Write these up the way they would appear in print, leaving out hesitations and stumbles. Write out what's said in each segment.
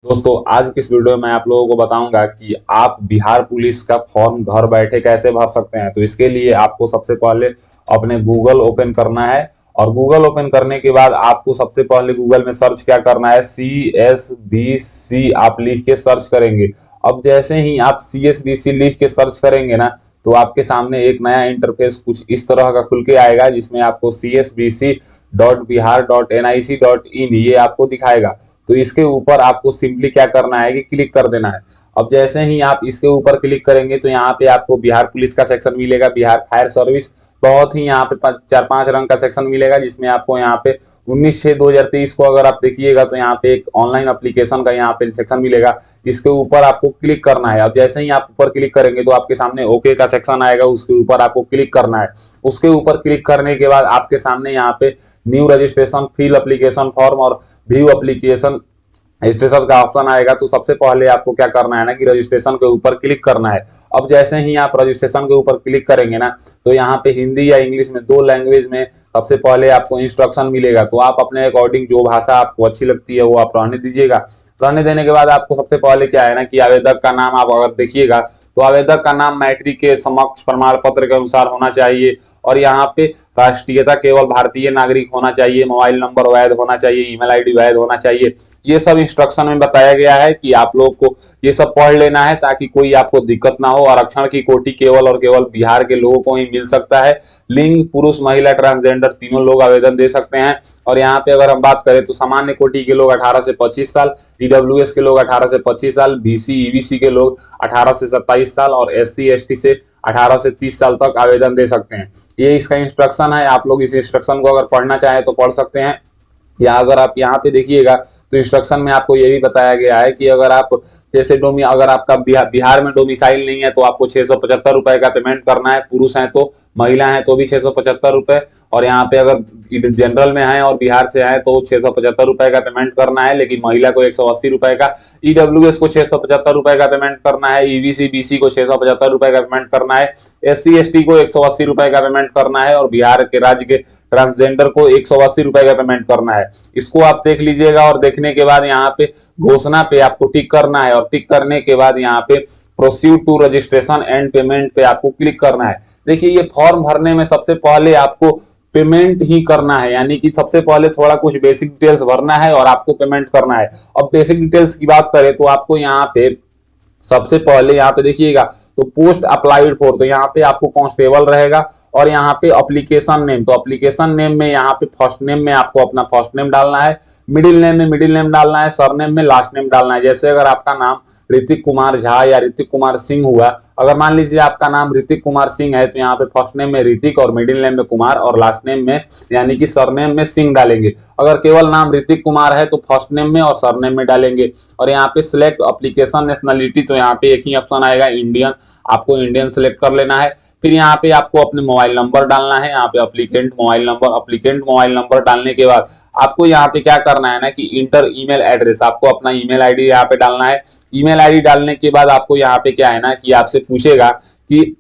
दोस्तों आज की इस वीडियो में मैं आप लोगों को बताऊंगा कि आप बिहार पुलिस का फॉर्म घर बैठे कैसे भर सकते हैं। तो इसके लिए आपको सबसे पहले अपने गूगल ओपन करना है और गूगल ओपन करने के बाद आपको सबसे पहले गूगल में सर्च क्या करना है, CSBC आप लिख के सर्च करेंगे। अब जैसे ही आप CSBC लिख के सर्च करेंगे ना, तो आपके सामने एक नया इंटरफेस कुछ इस तरह का खुल के आएगा, जिसमें आपको csbc.bihar.nic.in ये आपको दिखाएगा। तो इसके ऊपर आपको सिंपली क्या करना है कि क्लिक कर देना है। अब जैसे ही आप इसके ऊपर क्लिक करेंगे तो यहाँ पे आपको बिहार पुलिस का सेक्शन मिलेगा, बिहार फायर सर्विस, बहुत ही यहाँ पे 4-5 रंग का सेक्शन मिलेगा, जिसमें आपको यहाँ पे 19/6/2023 को अगर आप देखिएगा तो यहाँ पे एक ऑनलाइन एप्लीकेशन का यहाँ पे सेक्शन मिलेगा। इसके ऊपर आपको क्लिक करना है। अब जैसे ही आप ऊपर क्लिक करेंगे तो आपके सामने ओके का सेक्शन आएगा, उसके ऊपर आपको क्लिक करना है। उसके ऊपर क्लिक करने के बाद आपके सामने यहाँ पे new registration, fill application form और व्यू एप्लीकेशन रजिस्ट्रेशन का ऑप्शन आएगा। तो सबसे पहले आपको क्या करना है ना कि रजिस्ट्रेशन के ऊपर क्लिक करना है। अब जैसे ही आप रजिस्ट्रेशन के ऊपर क्लिक करेंगे ना, तो यहाँ पे हिंदी या इंग्लिश में दो लैंग्वेज में सबसे पहले आपको इंस्ट्रक्शन मिलेगा। तो आप अपने अकॉर्डिंग जो भाषा आपको अच्छी लगती है वो आप रहने दीजिएगा। रहने देने के बाद आपको सबसे पहले क्या है ना कि आवेदक का नाम आप अगर देखिएगा तो आवेदक का नाम मैट्रिक के समक्ष प्रमाण पत्र के अनुसार होना चाहिए और यहाँ पे राष्ट्रीयता केवल भारतीय नागरिक होना चाहिए, मोबाइल नंबर वैध होना चाहिए, ईमेल आईडी वैध होना चाहिए। ये सब इंस्ट्रक्शन में बताया गया है कि आप लोग को ये सब पढ़ लेना है ताकि कोई आपको दिक्कत ना हो। आरक्षण की कोटि केवल और केवल बिहार के लोगों को ही मिल सकता है। लिंग पुरुष, महिला, ट्रांसजेंडर तीनों लोग आवेदन दे सकते हैं। और यहाँ पे अगर हम बात करें तो सामान्य कोटि के लोग 18 से 25 साल, ईडब्ल्यूएस के लोग 18 से 25 साल, बीसी ईबीसी के लोग 18 से 27 साल और एससी एसटी से 18 से 30 साल तक आवेदन दे सकते हैं। ये इसका इंस्ट्रक्शन है। आप लोग इस इंस्ट्रक्शन को अगर पढ़ना चाहें तो पढ़ सकते हैं, या अगर आप यहाँ पे देखिएगा तो इंस्ट्रक्शन में आपको ये भी बताया गया है कि अगर आप जैसे अगर आपका बिहार में डोमिसाइल नहीं है तो आपको 675 रुपए का पेमेंट करना है। पुरुष हैं तो, महिला हैं तो भी 675 रुपए, और यहाँ पे अगर जनरल में है और बिहार से है तो 675 रुपए का पेमेंट करना है। लेकिन महिला को 180 रुपए का, ईडब्ल्यूएस को 675 रुपए का पेमेंट करना है, ईबीसी बीसी को 675 रुपए का पेमेंट करना है, एससी एसटी को 180 रुपए का पेमेंट करना है, और बिहार के राज्य के ट्रांसजेंडर को 180 रुपए का पेमेंट करना है। इसको आप देख लीजिएगा और देखने के बाद यहाँ पे घोषणा पे आपको टिक करना है और टिक करने के बाद यहाँ पे proceed to registration and payment पे आपको क्लिक करना है। देखिए ये फॉर्म भरने में सबसे पहले आपको पेमेंट ही करना है, यानी कि सबसे पहले थोड़ा कुछ बेसिक डिटेल्स भरना है और आपको पेमेंट करना है। अब बेसिक डिटेल्स की बात करें तो आपको यहाँ पे सबसे पहले यहाँ पे देखिएगा तो पोस्ट अप्लाइड फॉर, तो यहाँ पे आपको कांस्टेबल रहेगा। और यहाँ पे एप्लीकेशन नेम, तो एप्लीकेशन नेम में यहाँ पे फर्स्ट नेम में आपको अपना फर्स्ट नेम डालना है, मिडिल नेम में मिडिल नेम डालना है, सरनेम में लास्ट नेम डालना है। जैसे अगर आपका नाम ऋतिक कुमार झा या ऋतिक कुमार सिंह हुआ, अगर मान लीजिए आपका नाम ऋतिक कुमार सिंह है तो यहाँ पे फर्स्ट नेम में ऋतिक और मिडिल नेम में कुमार और लास्ट नेम में यानी कि सरनेम में सिंह डालेंगे। अगर केवल नाम ऋतिक कुमार है तो फर्स्ट नेम में और सरनेम में डालेंगे। और यहाँ पे सिलेक्ट एप्लीकेशन नेशनलिटी, तो यहाँ पे एक ही ऑप्शन आएगा इंडियन, आपको इंडियन सेलेक्ट कर लेना है। फिर यहाँ पे आपको अपने मोबाइल नंबर डालना है, यहाँ पे एप्लीकेंट मोबाइल नंबर डालने के बाद आपको यहाँ पे क्या करना है ना कि इंटर ईमेल एड्रेस, आपको अपना ईमेल आईडी यहाँ पे डालना है। ईमेल आईडी डालने के बाद आपको यहाँ पे क्या है ना कि आपसे पूछेगा कि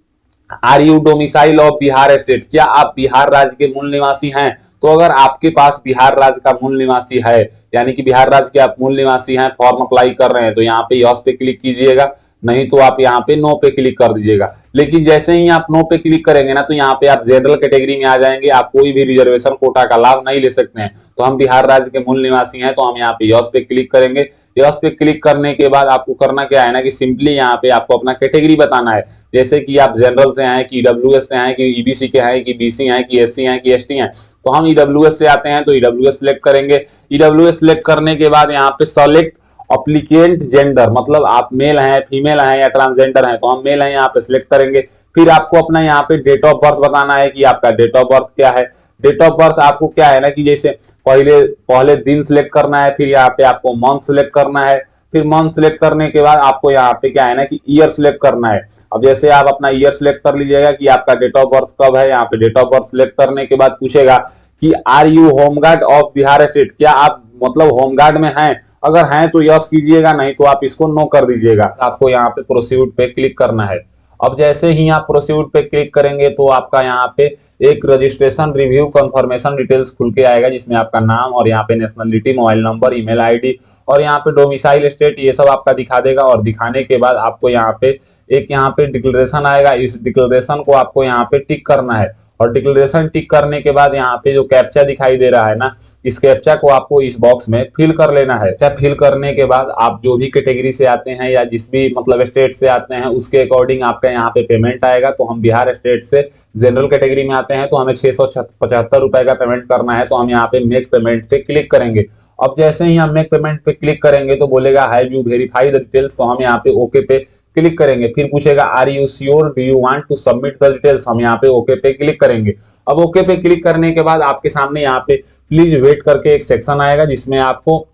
are you domicile of Bihar state, क्या आप बिहार राज्य के मूल निवासी हैं। तो अगर आपके पास बिहार राज्य का मूल निवासी है, यानी कि बिहार राज्य के आप मूल निवासी हैं, फॉर्म अप्लाई कर रहे हैं, तो यहाँ पे यस पे क्लिक कीजिएगा, नहीं तो आप यहाँ पे नो पे क्लिक कर दीजिएगा। लेकिन जैसे ही आप नो पे क्लिक करेंगे ना तो यहाँ पे आप जनरल कैटेगरी में आ जाएंगे, आप कोई भी रिजर्वेशन कोटा का लाभ नहीं ले सकते हैं। तो हम बिहार राज्य के मूल निवासी हैं तो हम यहाँ पे यस पे क्लिक करेंगे। यस पे क्लिक करने के बाद आपको करना क्या है ना कि सिंपली यहाँ पे आपको अपना कैटेगरी बताना है, जैसे कि आप जनरल से हैं कि ईडब्ल्यूएस से हैं कि ईबीसी के हैं कि बीसी हैं कि एससी हैं कि एसटी हैं। तो हम ईडब्ल्यूएस से आते हैं तो ईडब्ल्यूएस सिलेक्ट करेंगे। ईडब्ल्यूएस सिलेक्ट करने के बाद यहाँ पे सेलेक्ट अप्लीकेंट जेंडर, मतलब आप मेल हैं, फीमेल हैं या ट्रांसजेंडर हैं, तो हम मेल हैं यहाँ पे सिलेक्ट करेंगे। फिर आपको अपना यहाँ पे डेट ऑफ बर्थ बताना है कि आपका डेट ऑफ बर्थ क्या है। डेट ऑफ बर्थ आपको क्या है ना कि जैसे पहले दिन सिलेक्ट करना है, फिर यहाँ पे आपको मंथ सिलेक्ट करना है। फिर मंथ सिलेक्ट करने के बाद आपको यहाँ पे क्या है ना कि ईयर सिलेक्ट करना है। अब जैसे आप अपना ईयर सिलेक्ट कर लीजिएगा कि आपका डेट ऑफ बर्थ कब है। यहाँ पे डेट ऑफ बर्थ सिलेक्ट करने के बाद पूछेगा कि are you home guard of Bihar state, क्या आप मतलब होमगार्ड में हैं। अगर हैं तो यस कीजिएगा, नहीं तो आप इसको नो कर दीजिएगा। आपको यहाँ पे प्रोसीड पे क्लिक करना है। अब जैसे ही आप प्रोसीड पे क्लिक करेंगे तो आपका यहाँ पे एक रजिस्ट्रेशन रिव्यू कंफर्मेशन डिटेल्स खुल के आएगा, जिसमें आपका नाम और यहाँ पे nationality, mobile number, email ID और यहाँ पे डोमिसाइल स्टेट ये सब आपका दिखा देगा। और दिखाने के बाद आपको यहाँ पे एक यहाँ पे डिक्लेरेशन आएगा, इस डिक्लेरेशन को आपको यहाँ पे टिक करना है। और डिक्लेरेशन टिक करने के बाद यहाँ पे जो कैप्चा दिखाई दे रहा है ना, इस कैप्चा को आपको इस बॉक्स में फिल कर लेना है। कैप्चा फिल करने के बाद आप जो भी कैटेगरी से आते हैं या जिस भी मतलब स्टेट से आते हैं उसके अकॉर्डिंग आपका यहाँ पे पेमेंट आएगा। तो हम बिहार स्टेट से जनरल कैटेगरी में आते हैं तो हमें 675 रुपए का पेमेंट करना है। तो हम यहाँ पे मेक पेमेंट पे क्लिक करेंगे। अब जैसे ही हम मेक पेमेंट पे क्लिक करेंगे तो बोलेगा have you verify the details, तो हम यहाँ पे ओके पे क्लिक करेंगे। फिर पूछेगा are you sure, do you want to submit the details, हम यहाँ पे ओके पे क्लिक करेंगे। अब ओके पे क्लिक करने के बाद आपके सामने यहाँ पे प्लीज वेट करके एक सेक्शन आएगा जिसमें आपको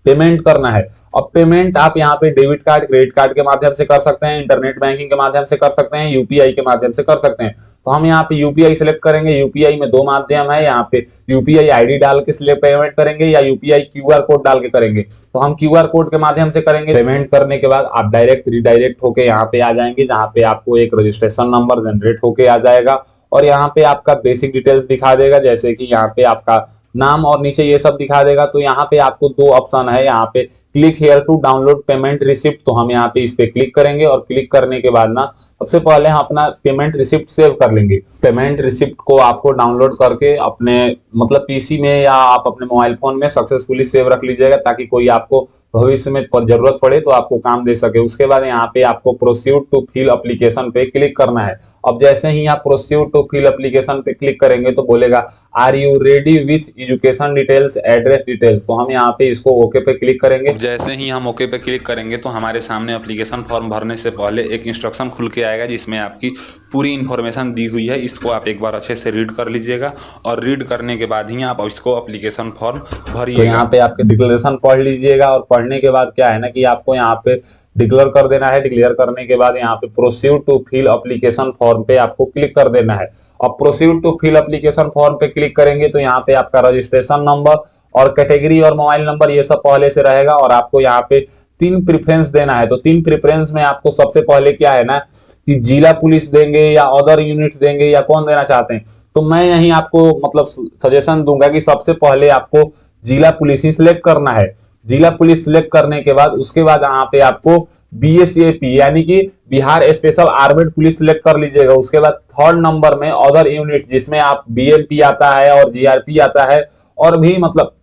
पेमेंट करना है। अब पेमेंट आप यहाँ पे डेबिट कार्ड, क्रेडिट कार्ड के माध्यम से कर सकते हैं, इंटरनेट बैंकिंग के माध्यम से कर सकते हैं, यूपीआई के माध्यम से कर सकते हैं। तो हम यहाँ पे यूपीआई सिलेक्ट करेंगे। यूपीआई में दो माध्यम है, यहाँ पे यूपीआई आईडी डाल के सिलेक्ट पेमेंट करेंगे या यूपीआई क्यूआर कोड डाल के करेंगे। तो हम क्यूआर कोड के माध्यम से करेंगे। पेमेंट करने के बाद आप डायरेक्ट रिडायरेक्ट होके यहाँ पे आ जाएंगे, जहाँ पे आपको एक रजिस्ट्रेशन नंबर जनरेट होके आ जाएगा और यहाँ पे आपका बेसिक डिटेल्स दिखा देगा, जैसे कि यहाँ पे आपका नाम और नीचे ये सब दिखा देगा। तो यहाँ पे आपको दो ऑप्शन है, यहाँ पे click here to download payment receipt, तो हम यहाँ पे इस पे क्लिक करेंगे और क्लिक करने के बाद ना सबसे पहले हम अपना पेमेंट रिसिप्ट सेव कर लेंगे। पेमेंट रिसिप्ट को आपको डाउनलोड करके अपने मतलब पीसी में या आप अपने मोबाइल फोन में सक्सेसफुली सेव रख लीजिएगा, ताकि कोई आपको भविष्य में जरूरत पड़े तो आपको काम दे सके। उसके बाद यहाँ पे आपको प्रोसीड टू फिल एप्लीकेशन पे क्लिक करना है। अब जैसे ही आप प्रोसीड टू फिल एप्लीकेशन पे क्लिक करेंगे तो बोलेगा are you ready with education details, address details, तो हम यहाँ पे इसको ओके पे क्लिक करेंगे। जैसे ही हम ओके पे क्लिक करेंगे तो हमारे सामने एप्लीकेशन फॉर्म भरने से पहले एक इंस्ट्रक्शन खुल के आएगा, जिसमें आपकी पूरी इन्फॉर्मेशन दी हुई है। इसको आप एक बार अच्छे से रीड कर लीजिएगा और रीड करने के बाद ही आप इसको एप्लीकेशन फॉर्म भरिएगा। तो यहाँ पे आपके डिक्लेरेशन पढ़ लीजिएगा और पढ़ने के बाद क्या है ना कि आपको यहाँ पे डिक्लेयर कर देना है। डिक्लेयर करने के बाद यहाँ पे proceed to fill application form पे आपको क्लिक कर देना है। अब proceed to fill application form पे क्लिक करेंगे तो यहाँ पे आपका रजिस्ट्रेशन नंबर और कैटेगरी और मोबाइल नंबर ये सब पहले से रहेगा और आपको यहाँ पे 3 प्रेफरेंस देना है। तो 3 प्रेफरेंस में आपको सबसे पहले क्या है ना कि जिला पुलिस देंगे या अदर यूनिट्स देंगे या कौन देना चाहते हैं। तो मैं यही आपको मतलब सजेशन दूंगा कि सबसे पहले आपको जिला पुलिस ही सिलेक्ट करना है। जिला पुलिस सिलेक्ट करने के बाद उसके बाद यहाँ पे आपको बीएसएपी यानी कि Bihar special armed police select कर लीजिएगा। उसके बाद 3rd नंबर में अदर यूनिट, जिसमें आप बीएमपी आता है और जीआरपी आता है और भी मतलब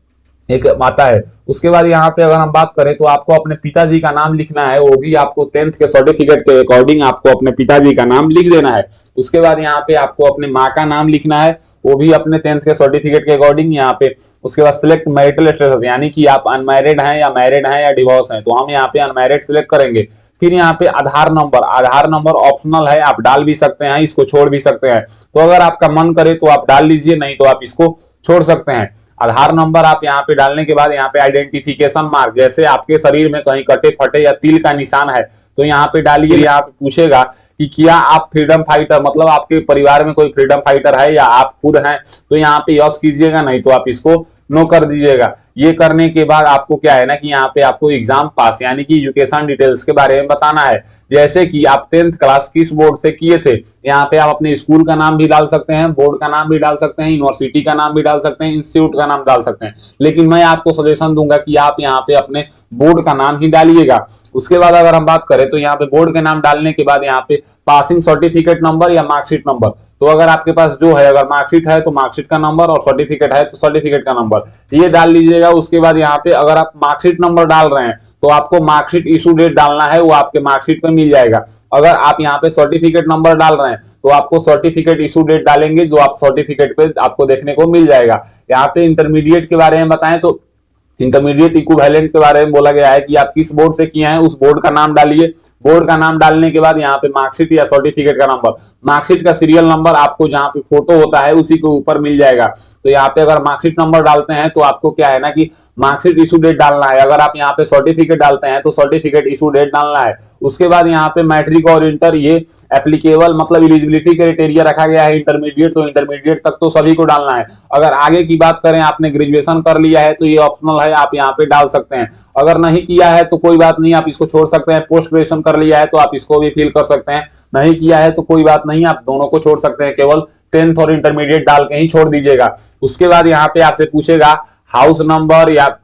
एक आता है। उसके बाद यहाँ पे अगर हम बात करें तो आपको अपने पिताजी का नाम लिखना है, वो भी आपको 10th के सर्टिफिकेट के अकॉर्डिंग आपको अपने पिताजी का नाम लिख देना है। उसके बाद यहाँ पे आपको अपने माँ का नाम लिखना है, वो भी अपने 10th के सर्टिफिकेट के अकॉर्डिंग यहाँ पे। उसके बाद सिलेक्ट मैरिटल स्टेटस, यानी कि आप अनमैरिड हैं या मैरिड हैं या डिवोर्स हैं, तो हम यहाँ पे अनमैरिड सिलेक्ट करेंगे। फिर यहाँ पे आधार नंबर ऑप्शनल है, आप डाल भी सकते हैं, इसको छोड़ भी सकते हैं। तो अगर आपका मन करे तो आप डाल लीजिए, नहीं तो आप इसको छोड़ सकते हैं। आधार नंबर आप यहाँ पे डालने के बाद यहाँ पे आइडेंटिफिकेशन मार्क, जैसे आपके शरीर में कहीं कटे फटे या तिल का निशान है तो यहाँ पे डालिए। यहाँ पे पूछेगा कि क्या आप फ्रीडम फाइटर, मतलब आपके परिवार में कोई फ्रीडम फाइटर है या आप खुद हैं, तो यहाँ पे यस कीजिएगा, नहीं तो आप इसको नो कर दीजिएगा। ये करने के बाद आपको क्या है ना कि यहाँ पे आपको एग्जाम पास यानी कि एजुकेशन डिटेल्स के बारे में बताना है, जैसे कि आप 10th क्लास किस बोर्ड से किए थे। यहाँ पे आप अपने स्कूल का नाम भी डाल सकते हैं, बोर्ड का नाम भी डाल सकते हैं, यूनिवर्सिटी का नाम भी डाल सकते हैं, इंस्टीट्यूट का नाम डाल सकते हैं, लेकिन मैं आपको सजेशन दूंगा कि आप यहाँ पे अपने बोर्ड का नाम ही डालिएगा। उसके बाद अगर हम बात करें तो यहाँ पे बोर्ड के नाम डालने के बाद यहाँ पे पासिंग सर्टिफिकेट नंबर या मार्कशीट नंबर, तो अगर आपके पास जो है, अगर मार्कशीट है तो मार्कशीट का नंबर और सर्टिफिकेट है तो सर्टिफिकेट का नंबर, ये डाल लीजिएगा। उसके बाद यहाँ पे अगर आप मार्कशीट नंबर डाल रहे हैं तो आपको मार्कशीट इशू डेट डालना है, वो आपके मार्कशीट पे मिल जाएगा। अगर आप यहाँ पे सर्टिफिकेट नंबर डाल रहे हैं तो आपको सर्टिफिकेट इशू डेट डालेंगे, जो आप सर्टिफिकेट पे आपको देखने को मिल जाएगा। यहाँ पे इंटरमीडिएट के बारे में बताएं तो इंटरमीडिएट इक्विवेलेंट के बारे में बोला गया है कि आप किस बोर्ड से किए हैं, उस बोर्ड का नाम डालिए। बोर्ड का नाम डालने के बाद यहाँ पे मार्कशीट या सर्टिफिकेट का नंबर, मार्कशीट का सीरियल नंबर आपको जहाँ पे फोटो होता है उसी के ऊपर मिल जाएगा। तो यहाँ पे अगर मार्कशीट नंबर डालते हैं तो आपको क्या है ना कि मार्कशीट इशू डेट डालना है। अगर आप यहाँ पे सर्टिफिकेट डालते हैं तो सर्टिफिकेट इशू डेट डालना है। उसके बाद यहाँ पे मैट्रिक और इंटर ये एप्लीकेबल मतलब एलिजिबिलिटी क्राइटेरिया रखा गया है। इंटरमीडिएट तो इंटरमीडिएट तक तो सभी को डालना है। अगर आगे की बात करें, आपने ग्रेजुएशन कर लिया है तो ये ऑप्शनल है, है आप यहाँ पे डाल सकते हैं। अगर नहीं किया है तो कोई बात नहीं, आप इसको छोड़ सकते हैं। पोस्ट ग्रेजुएशन कर लिया है तो आप इसको भी फिल कर सकते हैं, नहीं किया है तो कोई बात नहीं, आप दोनों को छोड़ सकते हैं, केवल 10th और इंटरमीडिएट डाल के ही छोड़ दीजिएगा। उसके बाद यहाँ पे आपसे पूछेगा हाउस नंबर या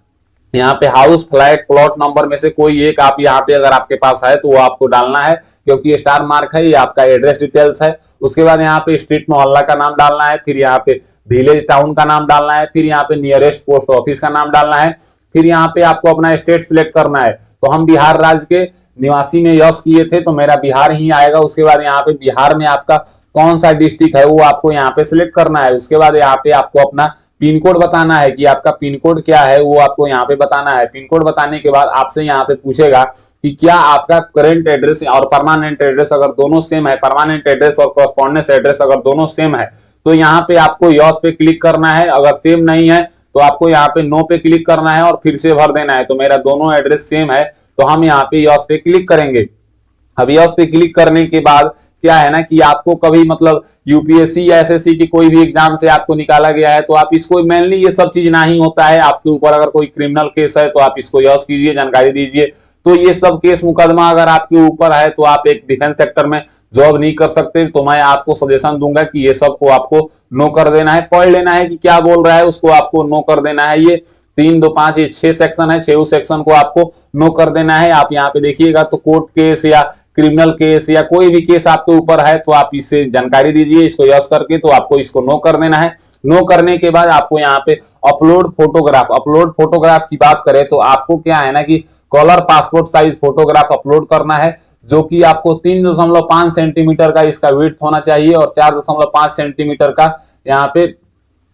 यहाँ पे हाउस, फ्लैट, प्लॉट नंबर में से कोई एक आप यहाँ पे अगर आपके पास है तो वो आपको डालना है, क्योंकि ये स्टार मार्क है, ये आपका एड्रेस डिटेल्स है। उसके बाद यहाँ पे स्ट्रीट मोहल्ला का नाम डालना है, फिर यहाँ पे विलेज टाउन का नाम डालना है, फिर यहाँ पे नियरेस्ट पोस्ट ऑफिस का नाम डालना है, फिर यहाँ पे आपको अपना स्टेट सिलेक्ट करना है। तो हम बिहार राज्य के निवासी में यस किए थे तो मेरा बिहार ही आएगा। उसके बाद यहाँ पे बिहार में आपका कौन सा डिस्ट्रिक्ट है वो आपको यहाँ पे सिलेक्ट करना है। उसके बाद यहाँ पे आपको अपना पिन कोड बताना है कि आपका पिन कोड क्या है, वो आपको यहाँ पे बताना है। पिन कोड बताने के बाद आपसे यहाँ पे पूछेगा कि क्या आपका करेंट एड्रेस और परमानेंट एड्रेस अगर दोनों सेम है, परमानेंट एड्रेस और कॉरेस्पॉन्डेंस एड्रेस अगर दोनों सेम है तो यहाँ पे आपको यस पे क्लिक करना है। अगर सेम नहीं है तो आपको यहाँ पे नो पे क्लिक करना है और फिर से भर देना है। तो मेरा दोनों एड्रेस सेम है तो हम यहाँ पे यस पे क्लिक करेंगे। अब यस पे क्लिक करने के बाद क्या है ना कि आपको कभी मतलब यूपीएससी या एसएससी की कोई भी एग्जाम से आपको निकाला गया है तो आप इसको मेनली ये सब चीज नहीं होता है आपके ऊपर। अगर कोई क्रिमिनल केस है तो आप इसको यस कीजिए, जानकारी दीजिए। तो ये सब केस मुकदमा अगर आपके ऊपर है तो आप एक डिफेंस सेक्टर में जॉब नहीं कर सकते, तो मैं आपको सजेशन दूंगा कि ये सब को आपको नो कर देना है। पढ़ लेना है कि क्या बोल रहा है, उसको आपको नो कर देना है। ये 3, 2, 5 ये 6 सेक्शन है, 6 सेक्शन को आपको नो कर देना है। आप यहाँ पे देखिएगा तो कोर्ट केस या क्रिमिनल केस या कोई भी केस आपके ऊपर है तो आप इससे जानकारी दीजिए, इसको यस करके तो आपको इसको नो कर देना है। नो करने के बाद आपको यहाँ पे अपलोड फोटोग्राफ की बात करें तो आपको क्या है ना कि colour passport size photograph upload करना है, जो कि आपको 3.5 सेंटीमीटर का इसका विड्थ होना चाहिए और 4.5 सेंटीमीटर का यहाँ पे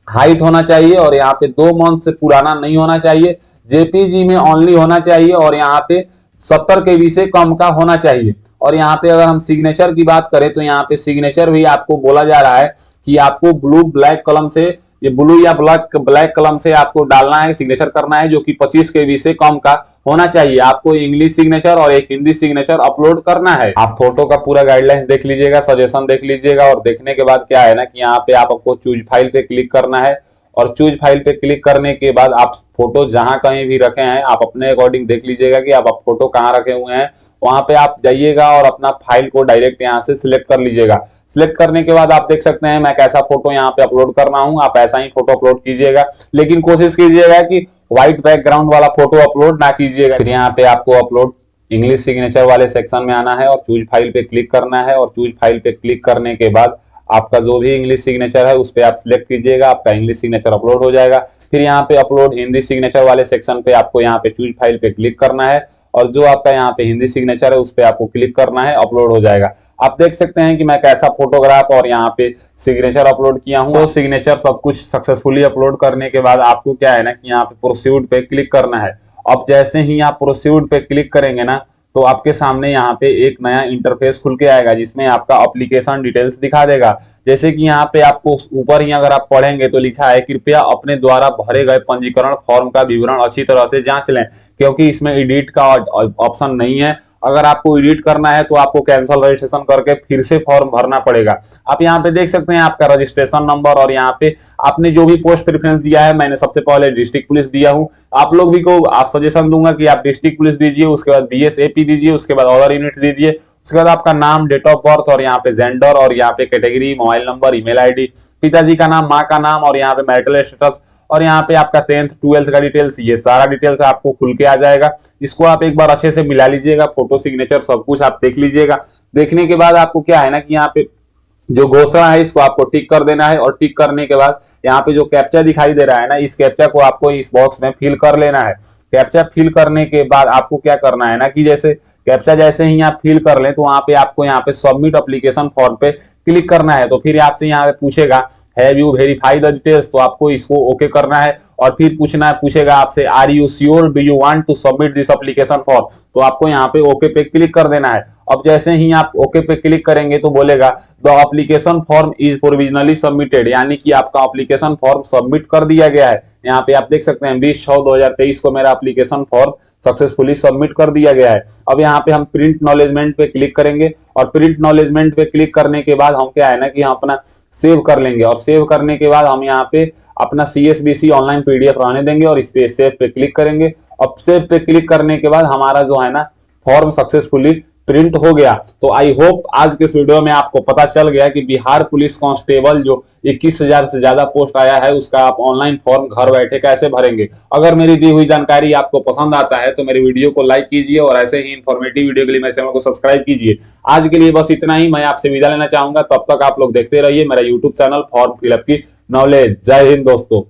हाइट होना चाहिए और यहाँ पे 2 मंथ से पुराना नहीं होना चाहिए, जेपीजी में ओनली होना चाहिए और यहाँ पे 70 केबी से कम का होना चाहिए। और यहाँ पे अगर हम सिग्नेचर की बात करें तो यहाँ पे सिग्नेचर भी आपको बोला जा रहा है कि आपको ब्लू ब्लैक कलम से, ये ब्लू या ब्लैक कलम से आपको डालना है, सिग्नेचर करना है, जो कि 25 केबी से कम का होना चाहिए। आपको इंग्लिश सिग्नेचर और एक हिंदी सिग्नेचर अपलोड करना है। आप फोटो का पूरा गाइडलाइंस देख लीजिएगा, सजेशन देख लीजिएगा और देखने के बाद क्या है ना कि यहाँ पे आपको चूज फाइल पे क्लिक करना है और चूज फाइल पे क्लिक करने के बाद आप फोटो जहां कहीं भी रखे हैं आप अपने अकॉर्डिंग देख लीजिएगा कि आप फोटो कहाँ रखे हुए हैं। वहां पे आप जाइएगा और अपना फाइल को डायरेक्ट यहाँ से सिलेक्ट कर लीजिएगा। सिलेक्ट करने के बाद आप देख सकते हैं मैं कैसा फोटो यहाँ पे अपलोड कर रहा हूँ, आप ऐसा ही फोटो अपलोड कीजिएगा, लेकिन कोशिश कीजिएगा कि व्हाइट बैकग्राउंड वाला फोटो अपलोड ना कीजिएगा। फिर यहाँ पे आपको अपलोड इंग्लिश सिग्नेचर वाले सेक्शन में आना है और चूज फाइल पे क्लिक करना है और चूज फाइल पे क्लिक करने के बाद आपका जो भी इंग्लिश सिग्नेचर है उस पे आप सिलेक्ट कीजिएगा, आपका इंग्लिश सिग्नेचर अपलोड हो जाएगा। फिर यहाँ पे अपलोड हिंदी सिग्नेचर वाले सेक्शन पे आपको यहाँ पे चूज फाइल पे क्लिक करना है और जो आपका यहाँ पे हिंदी सिग्नेचर है उस पे आपको क्लिक करना है, अपलोड हो जाएगा। आप देख सकते हैं कि मैं कैसा फोटोग्राफ और यहाँ पे सिग्नेचर अपलोड किया हूँ। तो सिग्नेचर सब कुछ सक्सेसफुली अपलोड करने के बाद आपको क्या है ना कि यहाँ पे प्रोसीड पे क्लिक करना है। अब जैसे ही आप प्रोसीड पे क्लिक करेंगे ना तो आपके सामने यहाँ पे एक नया इंटरफेस खुल के आएगा जिसमें आपका एप्लीकेशन डिटेल्स दिखा देगा। जैसे कि यहाँ पे आपको ऊपर ही अगर आप पढ़ेंगे तो लिखा है कृपया अपने द्वारा भरे गए पंजीकरण फॉर्म का विवरण अच्छी तरह से जांच लें, क्योंकि इसमें एडिट का ऑप्शन नहीं है। अगर आपको एडिट करना है तो आपको कैंसिल रजिस्ट्रेशन करके फिर से फॉर्म भरना पड़ेगा। आप यहाँ पे देख सकते हैं आपका रजिस्ट्रेशन नंबर और यहाँ पे आपने जो भी पोस्ट प्रेफरेंस दिया है, मैंने सबसे पहले डिस्ट्रिक्ट पुलिस दिया हूँ। आप लोग भी को आप सजेशन दूंगा कि आप डिस्ट्रिक्ट पुलिस दीजिए, उसके बाद बीएसएपी दीजिए, उसके बाद अदर यूनिट दीजिए, उसके बाद आपका नाम, डेट ऑफ बर्थ और यहाँ पे जेंडर और यहाँ पे category, mobile number, email ID, पिताजी का नाम, माँ का नाम और यहाँ पे मैरिटल स्टेटस और यहाँ पे आपका 10th 12th का डिटेल्स, ये सारा डिटेल्स आपको खुल के आ जाएगा। इसको आप एक बार अच्छे से मिला लीजिएगा, फोटो सिग्नेचर सब कुछ आप देख लीजिएगा। देखने के बाद आपको क्या है ना कि यहाँ पे जो घोषणा है इसको आपको टिक कर देना है और टिक करने के बाद यहाँ पे जो कैप्चा दिखाई दे रहा है ना, इस कैप्चा को आपको इस बॉक्स में फिल कर लेना है। कैप्चा फिल करने के बाद आपको क्या करना है ना कि जैसे कैप्चा जैसे ही आप फिल कर लें तो वहां पे आपको यहाँ पे सबमिट एप्लीकेशन फॉर्म पे क्लिक करना है। तो फिर आपसे यहाँ पे पूछेगा have you verify the details, तो आपको इसको ओके करना है और फिर पूछेगा आपसे are you sure do you want to submit this application form, तो आपको यहाँ पे ओके पे क्लिक कर देना है। अब जैसे ही आप ओके पे क्लिक करेंगे तो बोलेगा the application form is provisionally submitted, यानी कि आपका एप्लीकेशन फॉर्म सबमिट कर दिया गया है। यहाँ पे आप देख सकते हैं 20/6/2023 को मेरा एप्लीकेशन फॉर्म सक्सेसफुली सबमिट कर दिया गया है। अब यहाँ पे हम प्रिंट नॉलेजमेंट पे क्लिक करेंगे और प्रिंट नॉलेजमेंट पे क्लिक करने के बाद हम क्या है ना कि हम अपना सेव कर लेंगे और सेव करने के बाद हम यहाँ पे अपना CSBC ऑनलाइन PDF रहने देंगे और इस पे सेव पे क्लिक करेंगे। अब सेव पे क्लिक करने के बाद हमारा जो है ना फॉर्म सक्सेसफुली प्रिंट हो गया। तो आई होप आज के इस वीडियो में आपको पता चल गया कि बिहार पुलिस कांस्टेबल जो 21,000 से ज्यादा पोस्ट आया है उसका आप ऑनलाइन फॉर्म घर बैठे कैसे भरेंगे। अगर मेरी दी हुई जानकारी आपको पसंद आता है तो मेरे वीडियो को लाइक कीजिए और ऐसे ही इंफॉर्मेटिव वीडियो के लिए मेरे चैनल को सब्सक्राइब कीजिए। आज के लिए बस इतना ही, मैं आपसे विदा लेना चाहूंगा। तब तक आप लोग देखते रहिए मेरा यूट्यूब चैनल फॉर्म फिलअप की नॉलेज। जय हिंद दोस्तों।